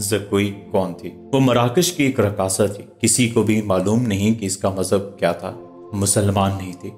ज़कोई कौन थी? वो मराकश की एक रकासा थी। किसी को भी मालूम नहीं कि इसका मजहब क्या था। मुसलमान नहीं थी,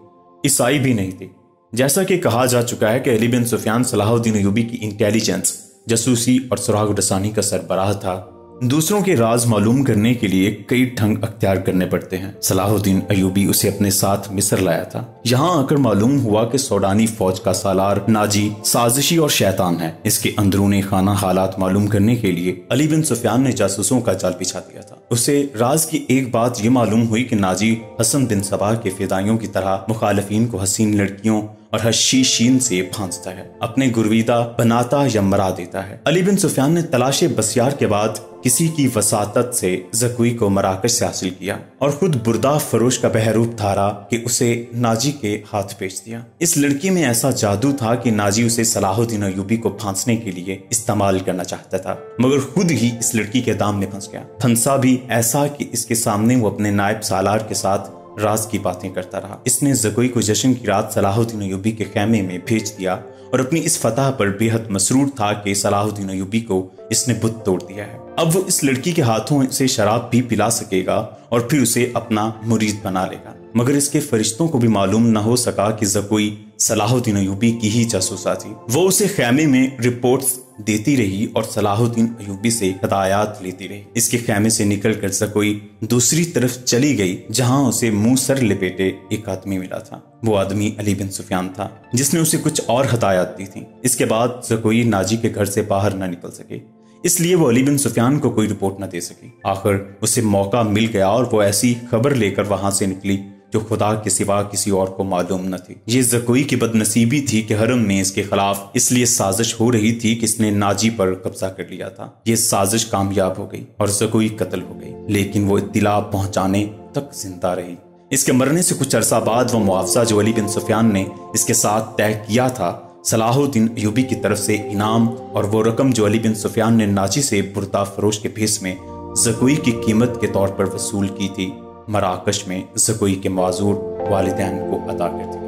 ईसाई भी नहीं थी। जैसा कि कहा जा चुका है कि अली बिन सुफियान सलाहुद्दीन अय्यूबी की इंटेलिजेंस, जासूसी और सुराग रसानी का सरबराह था। दूसरों के राज मालूम करने के लिए कई ढंग अख्तियार करने पड़ते हैं। सलाहुद्दीन अय्यूबी उसे अपने साथ मिस्र लाया था। यहाँ आकर मालूम हुआ कि सोडानी फौज का सालार नाजी साजिशी और शैतान है। इसके अंदरूनी खाना हालात मालूम करने के लिए अली बिन सुफियान ने जासूसों का जाल बिछा दिया था। उसे राज की एक बात ये मालूम हुई कि नाजी हसन बिन सबा के फिदाइयों की तरह मुखालिफिन को हसीन लड़कियों और हशीशीन से फांसता है, अपने गुरवीदा बनाता या मरा देता है। अली बिन सुफियान ने तलाशे बसियार के बाद किसी की वसातत से ज़कोई को मराकश से हासिल किया और खुद बुर्दा फरोश का बहरूप धारा कि उसे नाजी के हाथ बेच दिया। इस लड़की में ऐसा जादू था कि नाजी उसे सलाहुद्दीन अय्यूबी को फांसने के लिए इस्तेमाल करना चाहता था, मगर खुद ही इस लड़की के दाम में फंस गया। फंसा भी ऐसा कि इसके सामने वो अपने नायब सालार के साथ राज की बातें करता रहा। इसने ज़कोई को जश्न की रात सलाहुद्दीन अय्यूबी के खैमे में भेज दिया और अपनी इस फतह पर बेहद मसरूर था कि सलाहुद्दीन अय्यूबी को इसने बुत तोड़ दिया है। अब वो इस लड़की के हाथों से शराब भी पिला सकेगा और फिर उसे अपना मुरीद बना लेगा। मगर इसके फरिश्तों को भी मालूम न हो सका कि ज़कोई सलाहुद्दीन अय्यूबी की ही जासूसा थी। वो उसे खैमे में रिपोर्ट्स देती रही और सलाहुद्दीन अय्यूबी से हदायत लेती रही। इसके खैमे से निकलकर ज़कोई दूसरी तरफ चली गई, जहां उसे मुंह सर लपेटे एक आदमी मिला था। वो आदमी अली बिन सुफियान था, जिसने उसे कुछ और हदायत दी थी। इसके बाद ज़कोई नाजी के घर से बाहर न निकल सके, इसलिए वो अली बिन सुफियान को कोई रिपोर्ट न दे सकी। आखिर उसे मौका मिल गया और वो ऐसी खबर लेकर वहां से निकली जो खुदा के सिवा किसी और को मालूम न थी। ये ज़कोई की बदनसीबी थी कि हरम में इसके खिलाफ इसलिए साजिश हो रही थी कि इसने नाजी पर कब्जा कर लिया था। ये साजिश कामयाब हो गई और ज़कोई कत्ल हो गई, लेकिन वो इत्तिला पहुंचाने तक जिंदा रही। इसके मरने से कुछ अरसा बाद वो मुआवजा जो अली बिन सुफियान ने इसके साथ तय किया था, सलाहुद्दीन अय्यूबी की तरफ से इनाम और वो रकम जो अली बिन सुफियान ने नाजी से बुर्दा फरोश के भेस में ज़कोई की कीमत के तौर पर वसूल की थी, मराकश में ज़कोई के माजूर वालिदैन को अदा कर दी।